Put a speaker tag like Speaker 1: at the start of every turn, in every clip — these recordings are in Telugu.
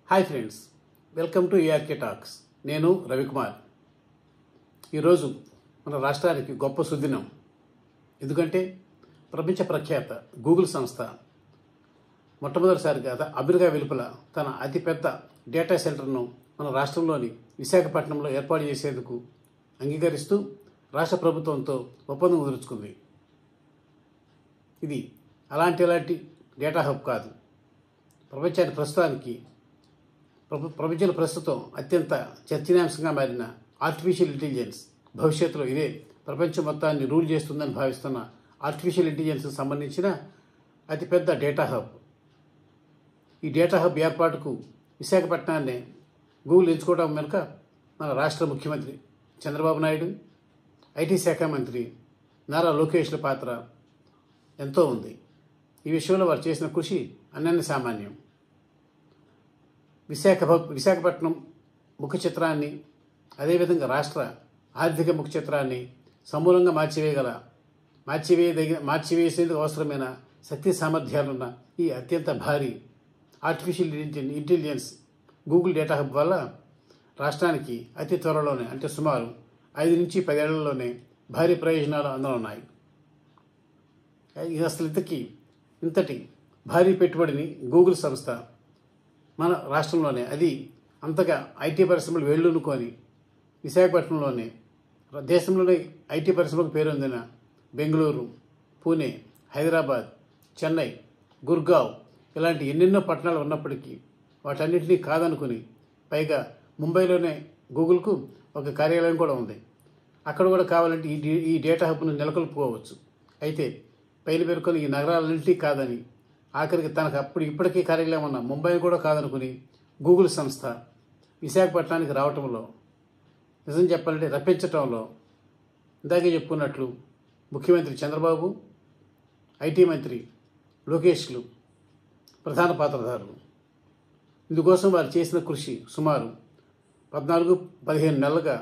Speaker 1: Hi friends, welcome to ARK talks. నేను రవికుమార్. ఈరోజు మన రాష్ట్రానికి గొప్ప సుదినం. ఎందుకంటే ప్రపంచ ప్రఖ్యాత గూగుల్ సంస్థ మొట్టమొదటిసారిగా అమెరికా వెలుపల తన అతిపెద్ద డేటా సెంటర్ను మన రాష్ట్రంలోని విశాఖపట్నంలో ఏర్పాటు చేసేందుకు అంగీకరిస్తూ రాష్ట్ర ప్రభుత్వంతో ఒప్పందం కుదుర్చుకుంది. ఇది అలాంటి డేటా హబ్ కాదు. ప్రపంచంలో ప్రస్తుతం అత్యంత చర్చనీయాంశంగా మారిన ఆర్టిఫిషియల్ ఇంటెలిజెన్స్ భవిష్యత్తులో ఇదే ప్రపంచం మొత్తాన్ని రూల్ చేస్తుందని భావిస్తున్న ఆర్టిఫిషియల్ ఇంటెలిజెన్స్కి సంబంధించిన అతిపెద్ద డేటా హబ్. ఈ డేటా హబ్ ఏర్పాటుకు విశాఖపట్నాన్ని గూగుల్ ఎంచుకోవడం వెనుక మన రాష్ట్ర ముఖ్యమంత్రి చంద్రబాబు నాయుడు, ఐటీ శాఖ మంత్రి నారా లోకేష్ల పాత్ర ఎంతో ఉంది. ఈ విషయంలో వారు చేసిన కృషి అనన్య సామాన్యం. విశాఖపట్నం ముఖ చిత్రాన్ని, అదేవిధంగా రాష్ట్ర ఆర్థిక ముఖ చిత్రాన్ని సమూలంగా మార్చివేసేందుకు అవసరమైన శక్తి సామర్థ్యాలున్న ఈ అత్యంత భారీ artificial intelligence Google data hub వల్ల రాష్ట్రానికి అతి త్వరలోనే, అంటే సుమారు 5 నుంచి 10 ఏళ్లలోనే భారీ ప్రయోజనాలు అందనున్నాయి. అసలు ఇంతటి భారీ పెట్టుబడిని గూగుల్ సంస్థ మన రాష్ట్రంలోనే, అది అంతగా ఐటీ పరిశ్రమలు వేళ్ళూనుకొని విశాఖపట్నంలోనే దేశంలోనే ఐటీ పరిశ్రమలకు పేరొందిన బెంగళూరు, పూణే, హైదరాబాద్, చెన్నై, గుర్గావ్ ఇలాంటి ఎన్నెన్నో పట్టణాలు ఉన్నప్పటికీ వాటన్నింటినీ కాదనుకుని, పైగా ముంబైలోనే గూగుల్కు ఒక కార్యాలయం కూడా ఉంది. అక్కడ కూడా కావాలంటే ఈ డేటా హబ్ను నెలకొల్పుకోవచ్చు. అయితే పైన పేర్కొని ఈ నగరాలన్నింటినీ కాదని, ఆఖరికి తనకు ఇప్పటికీ కార్యాలయం ఉన్న ముంబైని కూడా కాదనుకుని గూగుల్ సంస్థ విశాఖపట్నానికి రావటంలో, నిజం చెప్పాలంటే రప్పించటంలో, ఇందాకే చెప్పుకున్నట్లు ముఖ్యమంత్రి చంద్రబాబు, ఐటీ మంత్రి లోకేష్లు ప్రధాన పాత్రధారులు. ఇందుకోసం వారు చేసిన కృషి సుమారు 14-15 నెలలుగా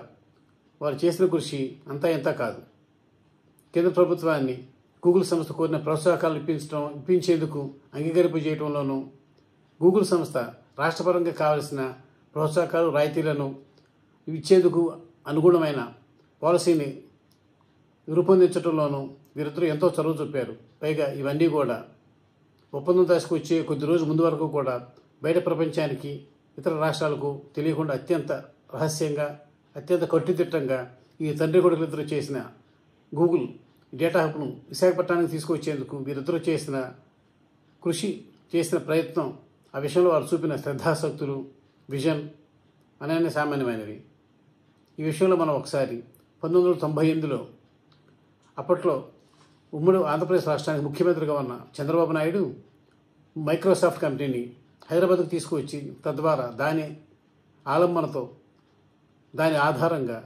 Speaker 1: వారు చేసిన కృషి అంతా ఇంత కాదు. కేంద్ర ప్రభుత్వాన్ని గూగుల్ సంస్థ కోరిన ప్రోత్సాహకాలు ఇప్పించేందుకు అంగీకరింపజేయడంలోనూ, గూగుల్ సంస్థ రాష్ట్రపరంగా కావలసిన ప్రోత్సాహకాలు, రాయితీలను ఇచ్చేందుకు అనుగుణమైన పాలసీని రూపొందించడంలోనూ వీరిద్దరూ ఎంతో చొరవ చూపారు. పైగా ఇవన్నీ కూడా ఒప్పందం తీసుకొచ్చే కొద్ది రోజు ముందు వరకు కూడా బయట ప్రపంచానికి, ఇతర రాష్ట్రాలకు తెలియకుండా అత్యంత రహస్యంగా, అత్యంత కట్టుదిట్టంగా ఈ తండ్రి కొడుకులిద్దరూ చేసిన గూగుల్ డేటా హబ్ను విశాఖపట్నానికి తీసుకొచ్చేందుకు వీరిద్దరూ చేసిన కృషి, చేసిన ప్రయత్నం, ఆ విషయంలో వారు చూపిన శ్రద్ధాశక్తులు, విజన్ అనన్య సామాన్యమైనవి. ఈ విషయంలో మనం ఒకసారి 1998లో అప్పట్లో ఉమ్మడి ఆంధ్రప్రదేశ్ రాష్ట్రానికి ముఖ్యమంత్రిగా ఉన్న చంద్రబాబు నాయుడు మైక్రోసాఫ్ట్ కంపెనీని హైదరాబాద్కు తీసుకువచ్చి, తద్వారా దాని ఆలంబనతో, దాని ఆధారంగా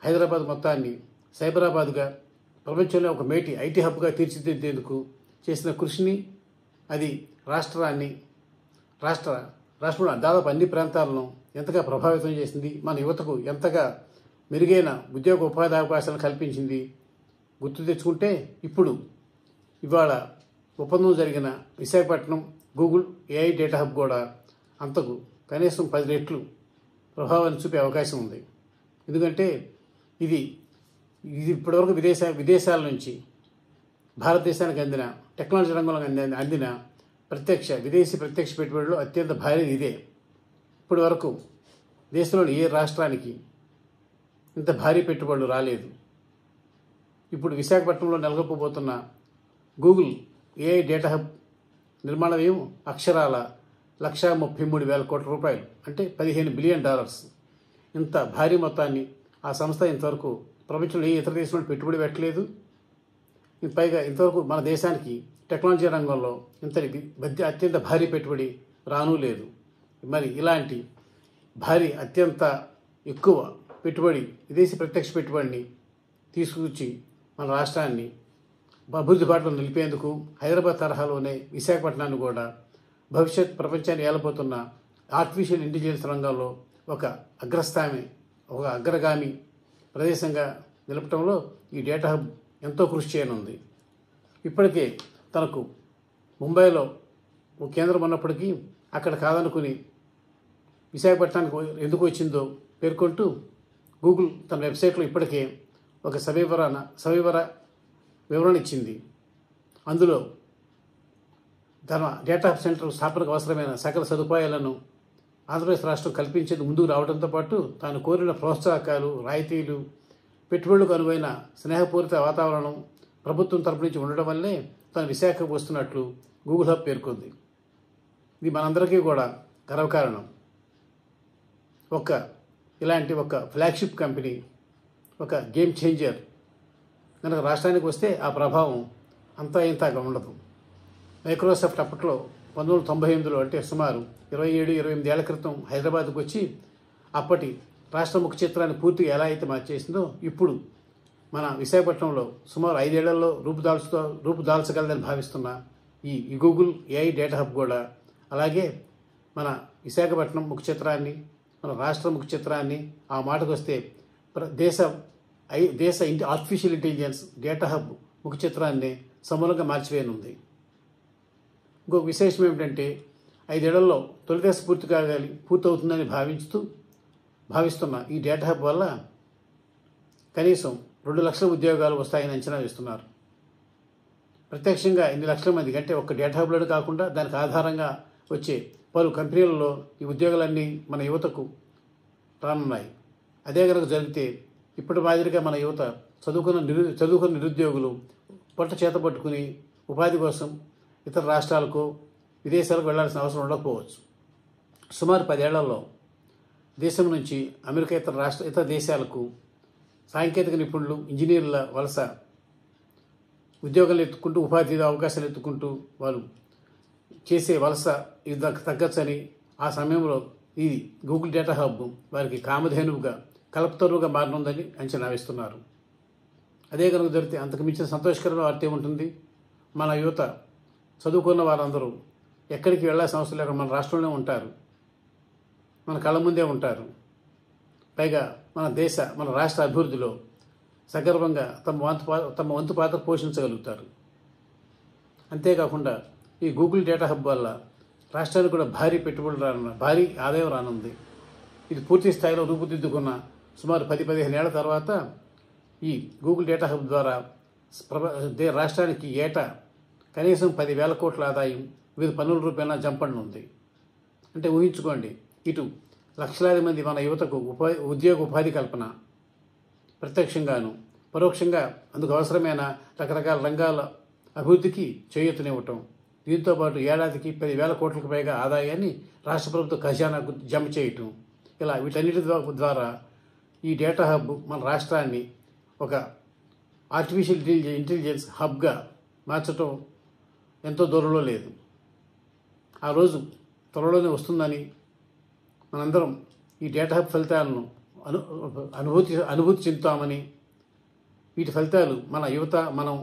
Speaker 1: హైదరాబాద్ మొత్తాన్ని సైబరాబాద్గా, ప్రపంచంలో ఒక మేటి ఐటీ హబ్గా తీర్చిదిద్దేందుకు చేసిన కృషిని, అది రాష్ట్రంలో దాదాపు అన్ని ప్రాంతాలను ఎంతగా ప్రభావితం చేసింది, మన యువతకు ఎంతగా మెరుగైన ఉద్యోగ ఉపాధి అవకాశాలను కల్పించింది గుర్తు తెచ్చుకుంటే, ఇవాళ ఒప్పందం జరిగిన Visakhapatnam Google AI data hub కూడా అంతకు కనీసం 10 రెట్లు ప్రభావాన్ని చూపే అవకాశం ఉంది. ఎందుకంటే ఇది ఇప్పటివరకు విదేశాల నుంచి భారతదేశానికి అందిన, టెక్నాలజీ రంగంలో అందిన విదేశీ ప్రత్యక్ష పెట్టుబడులు అత్యంత భారీ ఇదే. ఇప్పటి వరకు దేశంలోని ఏ రాష్ట్రానికి ఇంత భారీ పెట్టుబడులు రాలేదు. ఇప్పుడు విశాఖపట్నంలో నెలకొల్పబోతున్న గూగుల్ ఏఐ డేటా హబ్ నిర్మాణ వ్యయం అక్షరాల $133,000 కోట్ల, అంటే $15 బిలియన్. ఇంత భారీ మొత్తాన్ని ఆ సంస్థ ఇంతవరకు ప్రపంచంలో ఏ ఇతర దేశంలో పెట్టుబడి పెట్టలేదు. పైగా ఇంతవరకు మన దేశానికి టెక్నాలజీ రంగంలో అత్యంత భారీ పెట్టుబడి రానూ లేదు. మరి ఇలాంటి భారీ, అత్యంత ఎక్కువ పెట్టుబడి, విదేశీ ప్రత్యక్ష పెట్టుబడిని తీసుకొచ్చి మన రాష్ట్రాన్ని అభివృద్ధి బాటలో నిలిపేందుకు హైదరాబాద్ తరహాలోనే విశాఖపట్నాన్ని కూడా భవిష్యత్ ప్రపంచాన్ని ఏలబోతున్న ఆర్టిఫిషియల్ ఇంటెలిజెన్స్ రంగంలో ఒక అగ్రగామి ప్రదేశంగా నిలపడంలో ఈ డేటా హబ్ ఎంతో కృషి చేయనుంది. ఇప్పటికే తనకు ముంబైలో ఒక కేంద్రం ఉన్నప్పటికీ అక్కడ కాదనుకుని విశాఖపట్నానికి ఎందుకు వచ్చిందో పేర్కొంటూ గూగుల్ తన వెబ్సైట్లో ఇప్పటికే ఒక సవివర వివరణ ఇచ్చింది. అందులో తన డేటా సెంటర్ స్థాపనకు అవసరమైన సకల సదుపాయాలను ఆంధ్రప్రదేశ్ రాష్ట్రం కల్పించేందుకు ముందుకు రావడంతో పాటు తాను కోరిన ప్రోత్సాహకాలు, రాయితీలు, పెట్టుబడులకు అనువైన స్నేహపూరిత వాతావరణం ప్రభుత్వం తరపు నుంచి ఉండడం వల్లే తాను విశాఖకు వస్తున్నట్లు గూగుల్ హబ్ పేర్కొంది. ఇది మనందరికీ కూడా గర్వకారణం. ఇలాంటి ఒక ఫ్లాగ్షిప్ కంపెనీ, ఒక గేమ్ చేంజర్ కనుక రాష్ట్రానికి వస్తే ఆ ప్రభావం అంతా ఇంతగా ఉండదు. మైక్రోసాఫ్ట్ అప్పట్లో 1998లో అంటే సుమారు 27-28 ఏళ్ల క్రితం హైదరాబాద్కు వచ్చి అప్పటి రాష్ట్ర ముఖ చిత్రాన్ని పూర్తిగా ఎలా అయితే మార్చేసిందో ఇప్పుడు మన విశాఖపట్నంలో సుమారు 5 ఏళ్లలో రూపుదాల్చగలదని భావిస్తున్న ఈ గూగుల్ ఏఐ డేటా హబ్ కూడా అలాగే మన విశాఖపట్నం ముఖ చిత్రాన్ని, మన రాష్ట్ర ముఖ చిత్రాన్ని, ఆ మాటకు వస్తే దేశ ఆర్టిఫిషియల్ ఇంటెలిజెన్స్ డేటా హబ్ ముఖ చిత్రాన్ని సమూలంగా మార్చివేయనుంది. ఇంకొక విశేషం ఏమిటంటే 5 ఏళ్లలో తొలి దశ పూర్తవుతుందని భావిస్తున్న ఈ డేటా హబ్ వల్ల కనీసం 2 లక్షల ఉద్యోగాలు వస్తాయని అంచనా వేస్తున్నారు. ప్రత్యక్షంగా 8 లక్షల మందికి, అంటే ఒక డేటా హబ్లోనే కాకుండా దానికి ఆధారంగా వచ్చే పలు కంపెనీలలో ఈ ఉద్యోగాలన్నీ మన యువతకు రానున్నాయి. అదే కనుక జరిగితే ఇప్పటి మాదిరిగా మన యువత చదువుకున్న నిరుద్యోగులు పొట్ట చేత పట్టుకుని ఉపాధి కోసం ఇతర రాష్ట్రాలకు, విదేశాలకు వెళ్లాల్సిన అవసరం ఉండకపోవచ్చు. సుమారు 10 ఏళ్లలో దేశం నుంచి అమెరికా ఇతర దేశాలకు సాంకేతిక నిపుణులు, ఇంజనీర్ల వలస ఉద్యోగాలు ఎత్తుకుంటూ, ఉపాధి అవకాశాలు ఎత్తుకుంటూ వాళ్ళు చేసే వలస ఇది తగ్గచ్చని ఆ సమయంలో ఈ గూగుల్ డేటా హబ్ వారికి కామధేనువుగా, కల్పతరువుగా మారనుందని అంచనా వేస్తున్నారు. అదే కనుక జరిగితే అంతకు మించిన సంతోషకరమైన వార్త ఏముంటుంది? మన యువత చదువుకున్న వారందరూ ఎక్కడికి వెళ్లాల్సిన అవసరం లేకుండా మన రాష్ట్రంలోనే ఉంటారు, మన కళ్ళ ముందే ఉంటారు. పైగా మన రాష్ట్ర అభివృద్ధిలో సగర్వంగా తమ వంతు పాత్ర పోషించగలుగుతారు. అంతేకాకుండా ఈ గూగుల్ డేటా హబ్ వల్ల రాష్ట్రానికి కూడా భారీ ఆదాయం రానుంది. ఇది పూర్తి స్థాయిలో రూపుదిద్దుకున్న సుమారు 10-15 ఏళ్ల తర్వాత ఈ గూగుల్ డేటా హబ్ ద్వారా రాష్ట్రానికి ఏటా కనీసం 10,000 కోట్ల ఆదాయం వివిధ పన్నుల రూపేణా జంపనుంది. అంటే ఊహించుకోండి, ఇటు లక్షలాది మంది మన యువతకు ఉపాధి కల్పన, ప్రత్యక్షంగాను పరోక్షంగా అందుకు అవసరమైన రకరకాల రంగాల అభివృద్ధికి చేయూతనివ్వటం, దీంతోపాటు ఏడాదికి 10,000 కోట్లకు పైగా ఆదాయాన్ని రాష్ట్ర ప్రభుత్వ ఖజానాకు జమ చేయటం, ఇలా వీటన్నిటి ద్వారా ఈ డేటా హబ్ మన రాష్ట్రాన్ని ఒక ఆర్టిఫిషియల్ ఇంటెలిజెన్స్ హబ్గా మార్చడం ఎంతో దూరంలో లేదు. ఆ రోజు త్వరలోనే వస్తుందని మనందరం ఈ డేటా హబ్ ఫలితాలను అనుభూతి చెందుతామని, వీటి ఫలితాలు మన యువత మనం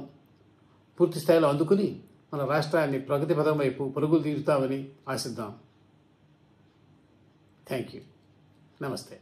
Speaker 1: పూర్తి స్థాయిలో అందుకుని మన రాష్ట్రాన్ని ప్రగతి పథం వైపు పరుగులు తీరుతామని ఆశిద్దాం. Thank you. నమస్తే.